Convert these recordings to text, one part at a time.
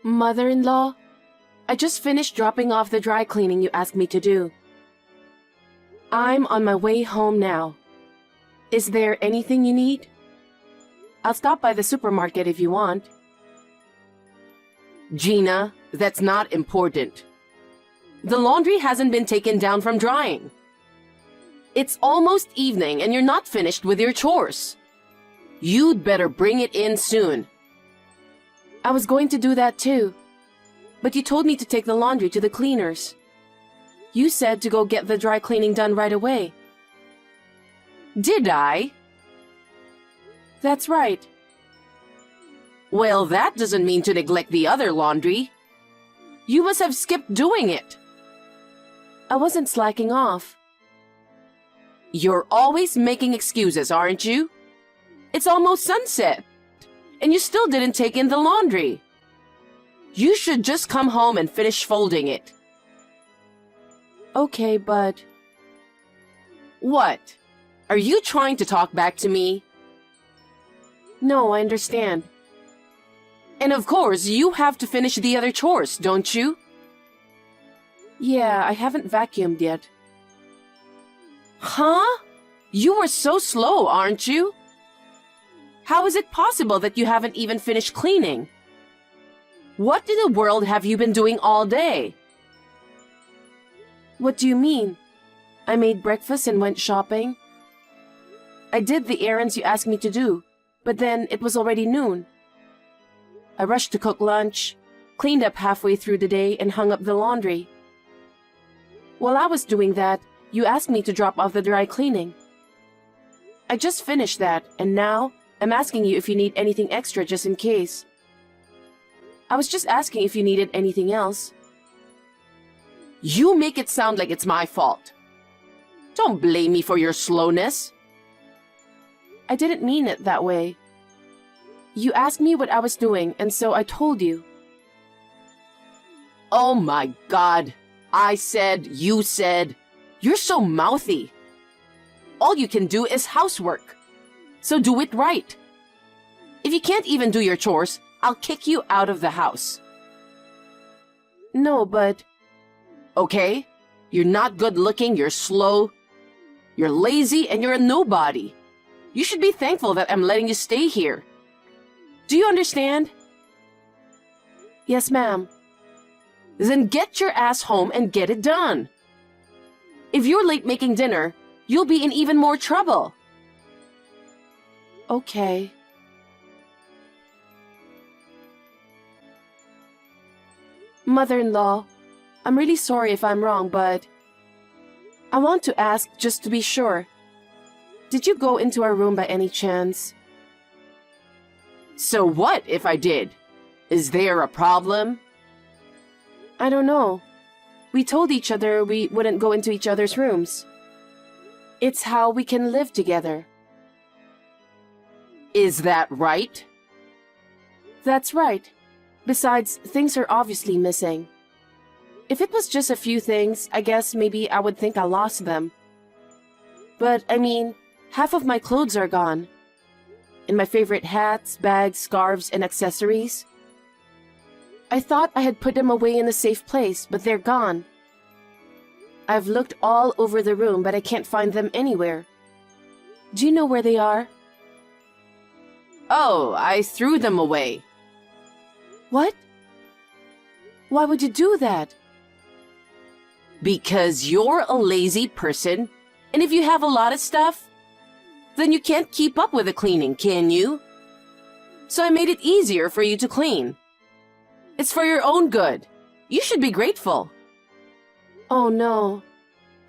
Mother-in-law, I just finished dropping off the dry cleaning you asked me to do. I'm on my way home now. Is there anything you need? I'll stop by the supermarket if you want. Gina, that's not important. The laundry hasn't been taken down from drying. It's almost evening and you're not finished with your chores. You'd better bring it in soon. I was going to do that too, but you told me to take the laundry to the cleaners. You said to go get the dry cleaning done right away. Did I? That's right. Well, that doesn't mean to neglect the other laundry. You must have skipped doing it. I wasn't slacking off. You're always making excuses, aren't you? It's almost sunset, and you still didn't take in the laundry. You should just come home and finish folding it. Okay, but... What? Are you trying to talk back to me? No, I understand. And of course, you have to finish the other chores, don't you? Yeah, I haven't vacuumed yet. Huh? You were so slow, aren't you? How is it possible that you haven't even finished cleaning? What in the world have you been doing all day? What do you mean? I made breakfast and went shopping. I did the errands you asked me to do, but then it was already noon. I rushed to cook lunch, cleaned up halfway through the day, and hung up the laundry. While I was doing that, you asked me to drop off the dry cleaning. I just finished that, and now I'm asking you if you need anything extra just in case. I was just asking if you needed anything else. You make it sound like it's my fault. Don't blame me for your slowness. I didn't mean it that way. You asked me what I was doing, and so I told you. Oh my God. I said, you said. You're so mouthy. All you can do is housework. So do it right. If you can't even do your chores, I'll kick you out of the house. No, but... Okay? You're not good looking, you're slow, you're lazy, and you're a nobody. You should be thankful that I'm letting you stay here. Do you understand? Yes, ma'am. Then get your ass home and get it done. If you're late making dinner, you'll be in even more trouble. Okay. Mother-in-law, I'm really sorry if I'm wrong, but I want to ask just to be sure. Did you go into our room by any chance? So what if I did? Is there a problem? I don't know. We told each other we wouldn't go into each other's rooms. It's how we can live together. Is that right? That's right. Besides, things are obviously missing. If it was just a few things, I guess maybe I would think I lost them. But, I mean, half of my clothes are gone. And my favorite hats, bags, scarves, and accessories. I thought I had put them away in a safe place, but they're gone. I've looked all over the room, but I can't find them anywhere. Do you know where they are? Oh, I threw them away. What? Why would you do that? Because you're a lazy person, and if you have a lot of stuff, then you can't keep up with the cleaning, can you? So I made it easier for you to clean. It's for your own good. You should be grateful. Oh no.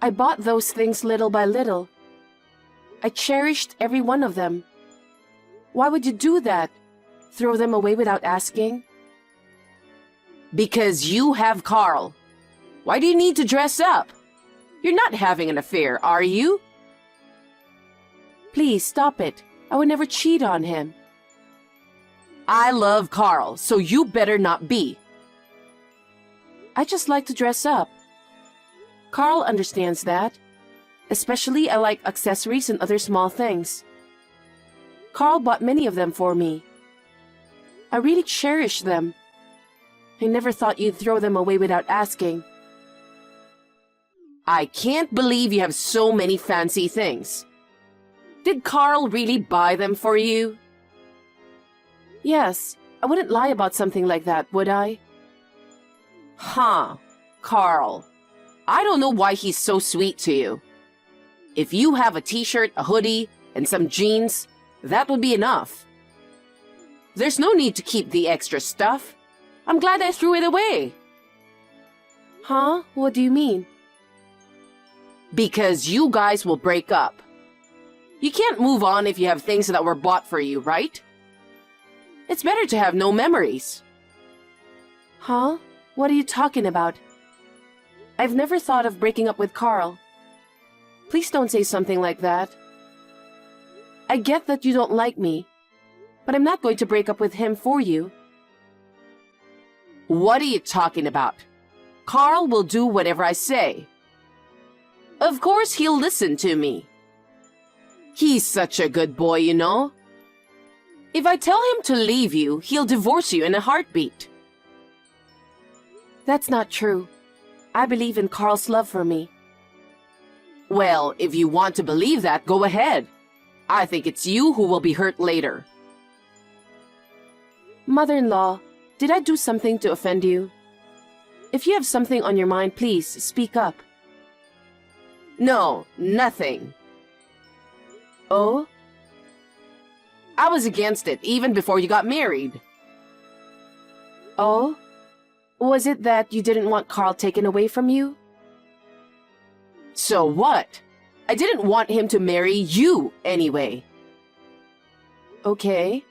I bought those things little by little. I cherished every one of them. Why would you do that? Throw them away without asking? Because you have Carl. Why do you need to dress up? You're not having an affair, are you? Please, stop it. I would never cheat on him. I love Carl, so you better not be. I just like to dress up. Carl understands that. Especially I like accessories and other small things. Carl bought many of them for me. I really cherish them. I never thought you'd throw them away without asking. I can't believe you have so many fancy things. Did Carl really buy them for you? Yes, I wouldn't lie about something like that, would I? Huh, Carl. I don't know why he's so sweet to you. If you have a t-shirt, a hoodie, and some jeans, that would be enough. There's no need to keep the extra stuff. I'm glad I threw it away. Huh? What do you mean? Because you guys will break up. You can't move on if you have things that were bought for you, right? It's better to have no memories. Huh? What are you talking about? I've never thought of breaking up with Carl. Please don't say something like that. I get that you don't like me, but I'm not going to break up with him for you. What are you talking about? Carl will do whatever I say. Of course he'll listen to me. He's such a good boy, you know. If I tell him to leave you, he'll divorce you in a heartbeat. That's not true. I believe in Carl's love for me. Well, if you want to believe that, go ahead. I think it's you who will be hurt later. Mother-in-law, did I do something to offend you? If you have something on your mind, please speak up. No, nothing. Oh? I was against it even before you got married. Oh? Was it that you didn't want Carl taken away from you? So what? I didn't want him to marry you anyway. Okay.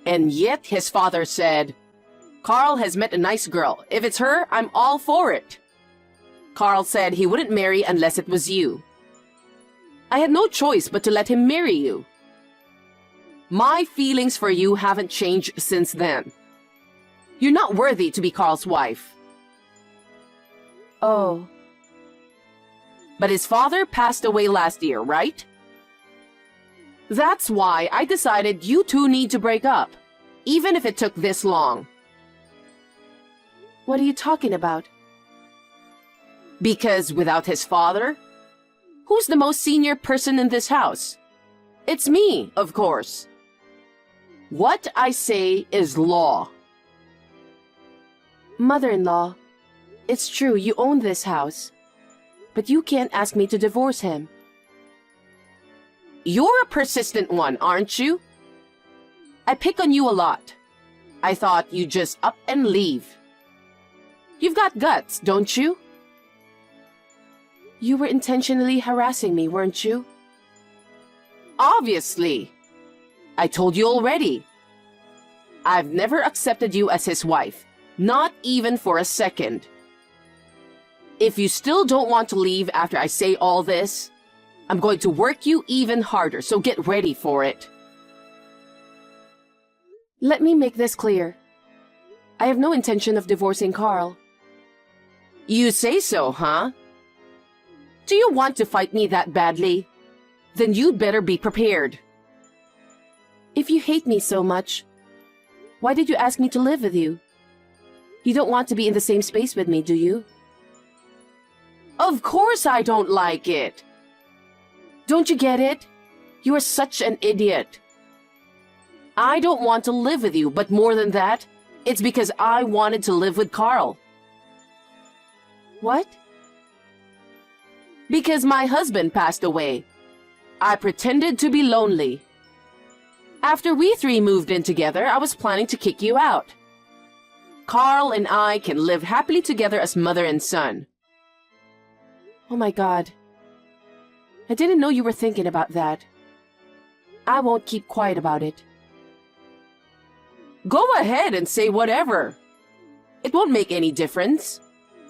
And yet his father said, Carl has met a nice girl. If it's her, I'm all for it. Carl said he wouldn't marry unless it was you. I had no choice but to let him marry you. My feelings for you haven't changed since then. You're not worthy to be Carl's wife. Oh. But his father passed away last year, right? That's why I decided you two need to break up, even if it took this long. What are you talking about? Because without his father, who's the most senior person in this house? It's me, of course. What I say is law. Mother-in-law, it's true you own this house, but you can't ask me to divorce him. You're a persistent one, aren't you? I pick on you a lot. I thought you'd just up and leave. You've got guts, don't you? You were intentionally harassing me, weren't you? Obviously. I told you already. I've never accepted you as his wife, not even for a second. If you still don't want to leave after I say all this, I'm going to work you even harder, so get ready for it. Let me make this clear. I have no intention of divorcing Carl. You say so, huh? Do you want to fight me that badly? Then you'd better be prepared. If you hate me so much, why did you ask me to live with you? You don't want to be in the same space with me, do you? Of course I don't like it. Don't you get it? You are such an idiot. I don't want to live with you, but more than that, it's because I wanted to live with Carl. What? Because my husband passed away. I pretended to be lonely. After we three moved in together, I was planning to kick you out. Carl and I can live happily together as mother and son. Oh my God. I didn't know you were thinking about that. I won't keep quiet about it. Go ahead and say whatever. It won't make any difference.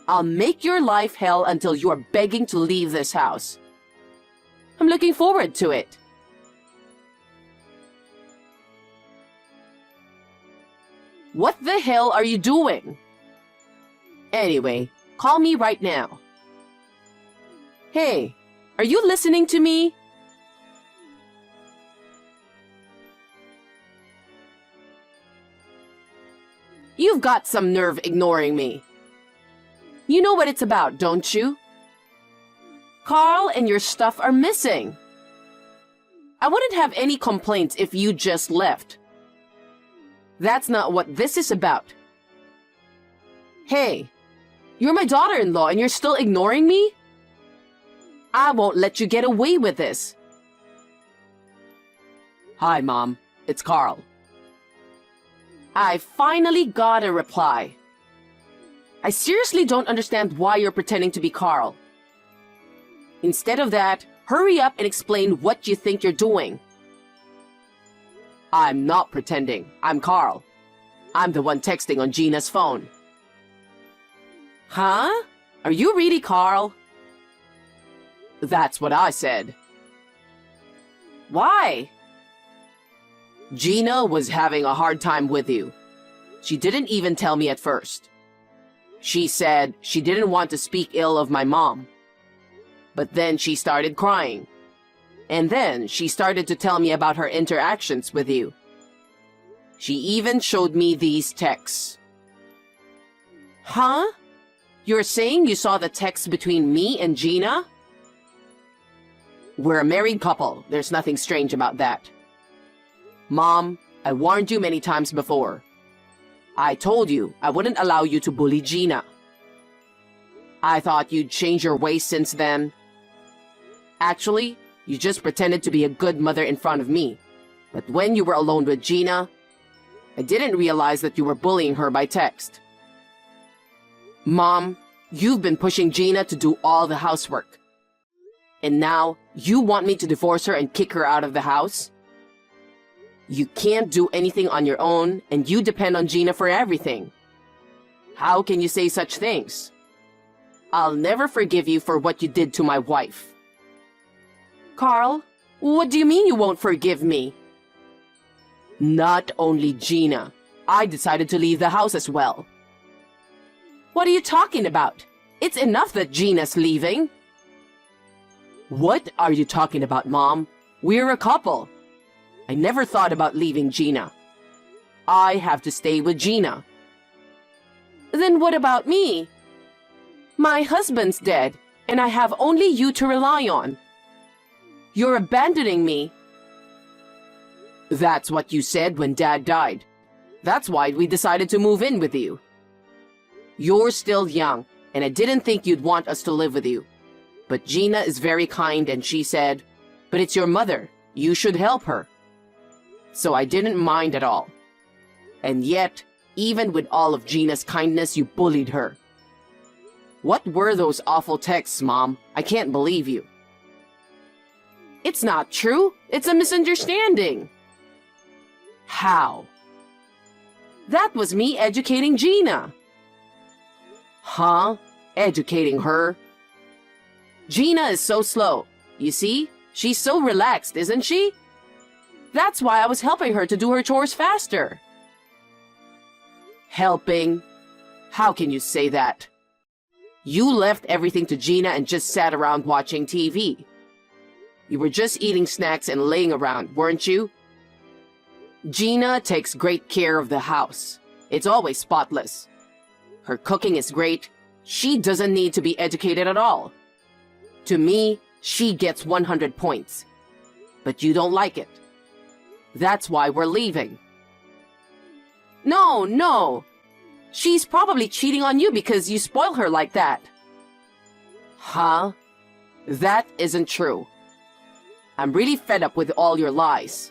I'll make your life hell until you are begging to leave this house. I'm looking forward to it. What the hell are you doing? Anyway, call me right now. Hey, are you listening to me? You've got some nerve ignoring me. You know what it's about, don't you? Carl and your stuff are missing. I wouldn't have any complaints if you just left. That's not what this is about. Hey, you're my daughter-in-law and you're still ignoring me? I won't let you get away with this. Hi, Mom. It's Carl. I finally got a reply. I seriously don't understand why you're pretending to be Carl. Instead of that, hurry up and explain what you think you're doing. I'm not pretending. I'm Carl. I'm the one texting on Gina's phone. Huh? Are you really Carl? That's what I said. Why? Gina was having a hard time with you. She didn't even tell me at first. She said she didn't want to speak ill of my mom. But then she started crying. And then she started to tell me about her interactions with you. She even showed me these texts. Huh? You're saying you saw the text between me and Gina? We're a married couple. There's nothing strange about that. Mom, I warned you many times before. I told you I wouldn't allow you to bully Gina. I thought you'd change your ways since then. Actually, you just pretended to be a good mother in front of me. But when you were alone with Gina, I didn't realize that you were bullying her by text. Mom, you've been pushing Gina to do all the housework. And now, you want me to divorce her and kick her out of the house? You can't do anything on your own, and you depend on Gina for everything. How can you say such things? I'll never forgive you for what you did to my wife. Carl, what do you mean you won't forgive me? Not only Gina. I decided to leave the house as well. What are you talking about? It's enough that Gina's leaving. What are you talking about, Mom? We're a couple. I never thought about leaving Gina. I have to stay with Gina. Then what about me? My husband's dead, and I have only you to rely on. You're abandoning me. That's what you said when Dad died. That's why we decided to move in with you. You're still young, and I didn't think you'd want us to live with you. But Gina is very kind, and she said, "But it's your mother. You should help her." So I didn't mind at all. And yet, even with all of Gina's kindness, you bullied her. What were those awful texts, Mom? I can't believe you. It's not true. It's a misunderstanding. How? That was me educating Gina. Huh? Educating her? Gina is so slow. You see? She's so relaxed, isn't she? That's why I was helping her to do her chores faster. Helping? How can you say that? You left everything to Gina and just sat around watching TV. You were just eating snacks and laying around, weren't you? Gina takes great care of the house. It's always spotless. Her cooking is great. She doesn't need to be educated at all. To me, she gets 100 points. But you don't like it. That's why we're leaving. No. She's probably cheating on you because you spoil her like that. Huh? That isn't true. I'm really fed up with all your lies.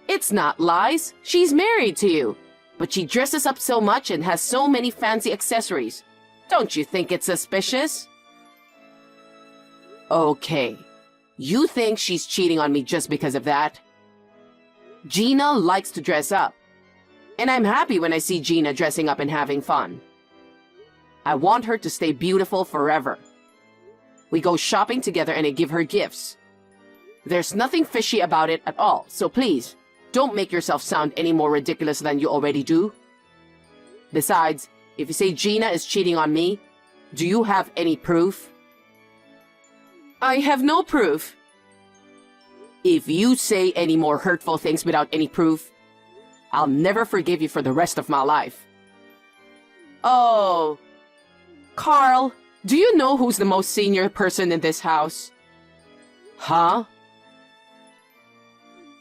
It's not lies. She's married to you. But she dresses up so much and has so many fancy accessories. Don't you think it's suspicious? Okay. You think she's cheating on me just because of that? Gina likes to dress up. And I'm happy when I see Gina dressing up and having fun. I want her to stay beautiful forever. We go shopping together and I give her gifts. There's nothing fishy about it at all, so please, don't make yourself sound any more ridiculous than you already do. Besides, if you say Gina is cheating on me, do you have any proof? I have no proof. If you say any more hurtful things without any proof, I'll never forgive you for the rest of my life. Oh, Carl, do you know who's the most senior person in this house? Huh?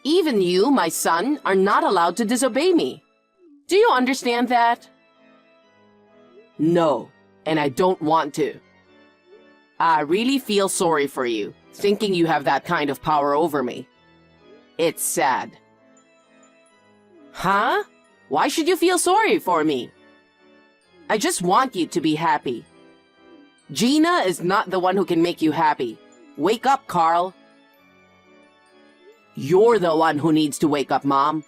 Even you, my son, are not allowed to disobey me. Do you understand that? No, and I don't want to. I really feel sorry for you, thinking you have that kind of power over me. It's sad. Huh? Why should you feel sorry for me? I just want you to be happy. Gina is not the one who can make you happy. Wake up, Carl. You're the one who needs to wake up, Mom.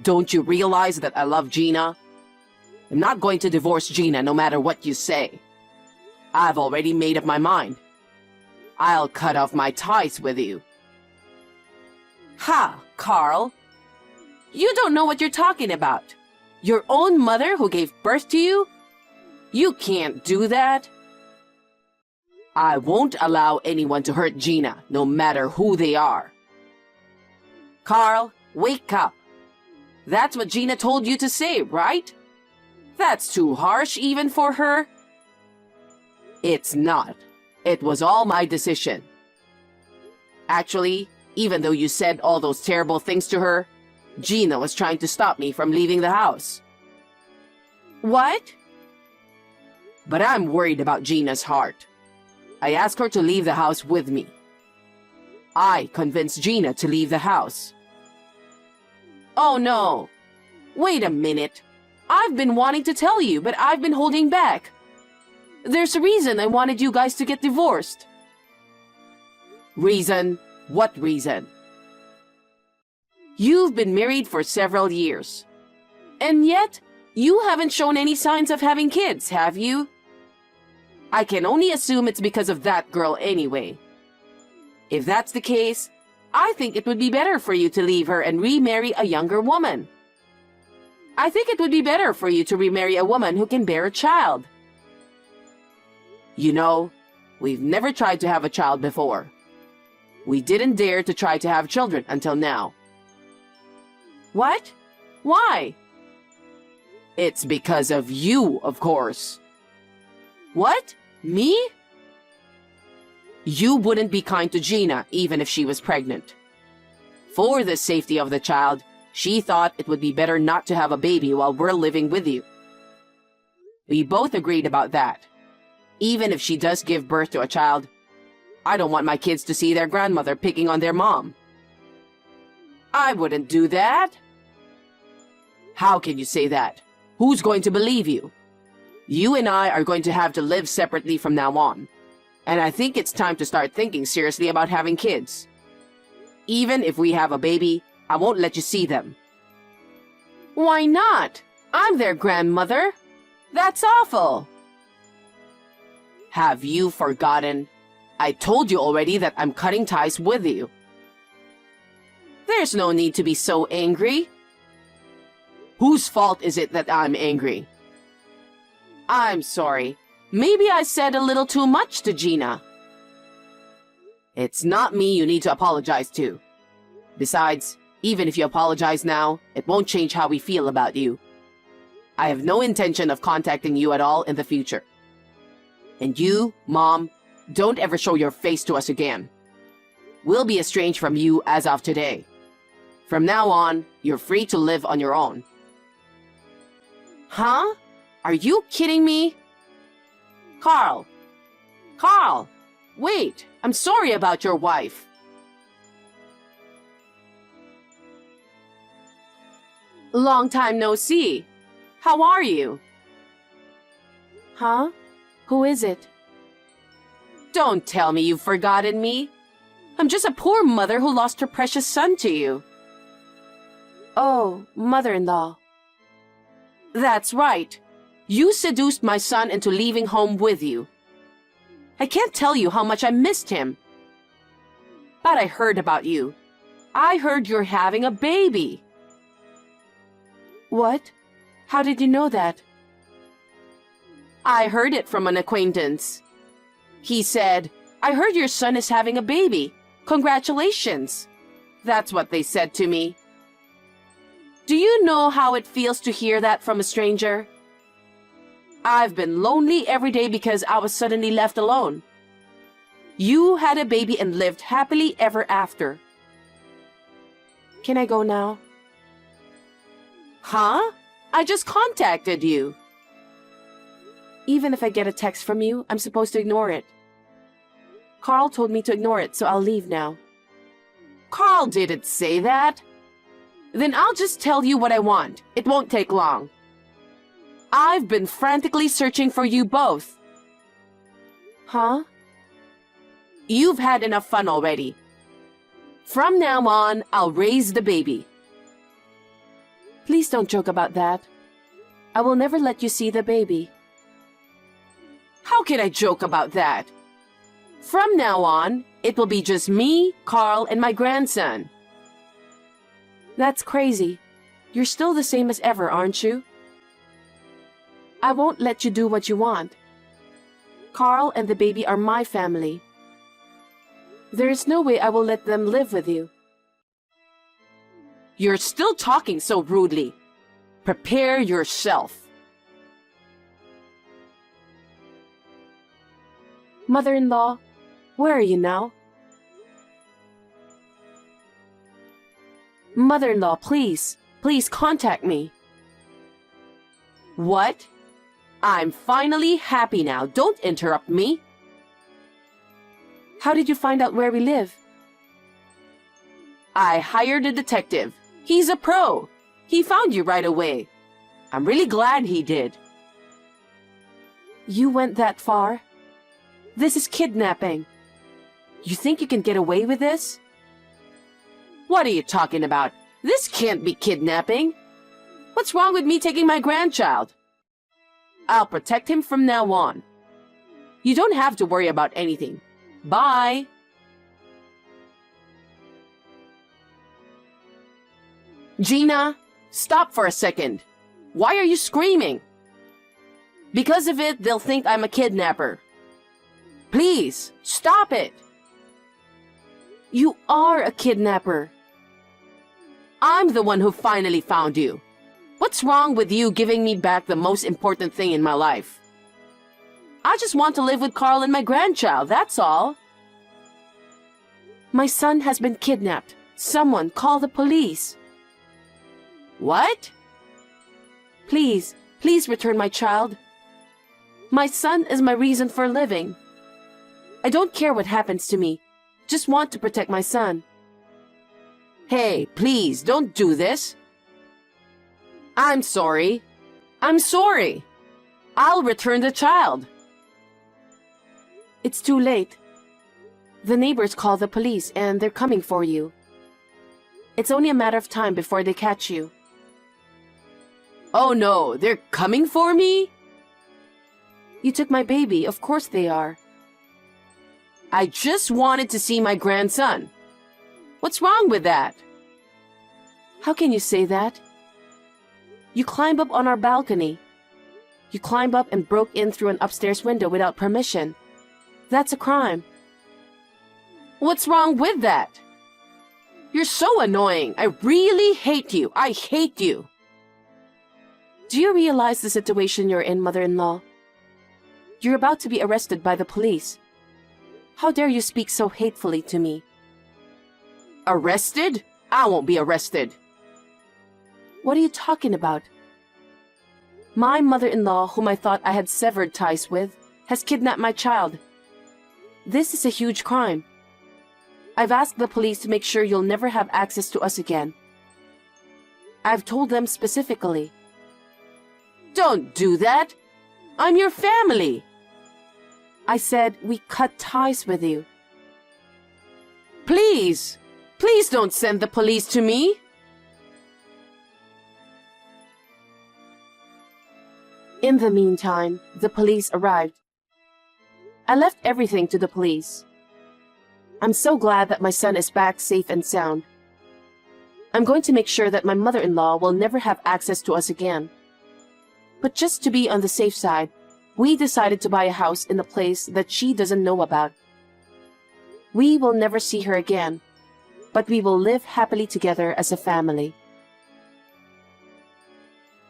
Don't you realize that I love Gina? I'm not going to divorce Gina no matter what you say. I've already made up my mind. I'll cut off my ties with you. Ha, Carl. You don't know what you're talking about. Your own mother who gave birth to you? You can't do that. I won't allow anyone to hurt Gina, no matter who they are. Carl, wake up. That's what Gina told you to say, right? That's too harsh even for her. It's not. It was all my decision. Actually, even though you said all those terrible things to her, Gina was trying to stop me from leaving the house. What? But I'm worried about Gina's heart. I asked her to leave the house with me. I convinced Gina to leave the house. Oh no. Wait a minute. I've been wanting to tell you, but I've been holding back. There's a reason I wanted you guys to get divorced. Reason? What reason? You've been married for several years. And yet, you haven't shown any signs of having kids, have you? I can only assume it's because of that girl anyway. If that's the case, I think it would be better for you to leave her and remarry a younger woman. I think it would be better for you to remarry a woman who can bear a child. You know, we've never tried to have a child before. We didn't dare to try to have children until now. What? Why? It's because of you, of course. What? Me? You wouldn't be kind to Gina even if she was pregnant. For the safety of the child, she thought it would be better not to have a baby while we're living with you. We both agreed about that. Even if she does give birth to a child, I don't want my kids to see their grandmother picking on their mom. I wouldn't do that. How can you say that? Who's going to believe you? You and I are going to have to live separately from now on. And I think it's time to start thinking seriously about having kids. Even if we have a baby, I won't let you see them. Why not? I'm their grandmother. That's awful. Have you forgotten? I told you already that I'm cutting ties with you. There's no need to be so angry. Whose fault is it that I'm angry? I'm sorry. Maybe I said a little too much to Gina. It's not me you need to apologize to. Besides, even if you apologize now, it won't change how we feel about you. I have no intention of contacting you at all in the future. And you, Mom, don't ever show your face to us again. We'll be estranged from you as of today. From now on, you're free to live on your own. Huh? Are you kidding me? Carl! Carl! Wait, I'm sorry about your wife. Long time no see. How are you? Huh? Who is it? Don't tell me you've forgotten me. I'm just a poor mother who lost her precious son to you. Oh, mother-in-law. That's right. You seduced my son into leaving home with you. I can't tell you how much I missed him. But I heard about you. I heard you're having a baby. What? How did you know that? I heard it from an acquaintance. He said, I heard your son is having a baby. Congratulations. That's what they said to me. Do you know how it feels to hear that from a stranger? I've been lonely every day because I was suddenly left alone. You had a baby and lived happily ever after. Can I go now? Huh? I just contacted you. Even if I get a text from you, I'm supposed to ignore it. Carl told me to ignore it, so I'll leave now. Carl didn't say that. Then I'll just tell you what I want. It won't take long. I've been frantically searching for you both. Huh? You've had enough fun already. From now on, I'll raise the baby. Please don't joke about that. I will never let you see the baby. How can I joke about that? From now on, it will be just me, Carl, and my grandson. That's crazy. You're still the same as ever, aren't you? I won't let you do what you want. Carl and the baby are my family. There is no way I will let them live with you. You're still talking so rudely. Prepare yourself. Mother-in-law, where are you now? Mother-in-law, please contact me. What? I'm finally happy now. Don't interrupt me. How did you find out where we live? I hired a detective. He's a pro. He found you right away. I'm really glad he did. You went that far? This is kidnapping. You think you can get away with this? What are you talking about? This can't be kidnapping. What's wrong with me taking my grandchild? I'll protect him from now on. You don't have to worry about anything. Bye. Gina, stop for a second. Why are you screaming? Because of it, they'll think I'm a kidnapper. Please, stop it. You are a kidnapper. I'm the one who finally found you. What's wrong with you giving me back the most important thing in my life? I just want to live with Carl and my grandchild, that's all. My son has been kidnapped. Someone call the police. What? Please return my child. My son is my reason for living. I don't care what happens to me. Just want to protect my son. Hey, please, don't do this. I'm sorry. I'm sorry. I'll return the child. It's too late. The neighbors called the police and they're coming for you. It's only a matter of time before they catch you. Oh no, they're coming for me? You took my baby, of course they are. I just wanted to see my grandson. What's wrong with that? How can you say that? You climbed up on our balcony. You climbed up and broke in through an upstairs window without permission. That's a crime. What's wrong with that? You're so annoying. I really hate you. I hate you. Do you realize the situation you're in, mother-in-law? You're about to be arrested by the police. How dare you speak so hatefully to me? Arrested? I won't be arrested. What are you talking about? My mother-in-law, whom I thought I had severed ties with, has kidnapped my child. This is a huge crime. I've asked the police to make sure you'll never have access to us again. I've told them specifically. Don't do that. I'm your family. I said we cut ties with you. Please don't send the police to me. In the meantime, the police arrived. I left everything to the police. I'm so glad that my son is back safe and sound. I'm going to make sure that my mother-in-law will never have access to us again. But just to be on the safe side, we decided to buy a house in a place that she doesn't know about. We will never see her again, but we will live happily together as a family.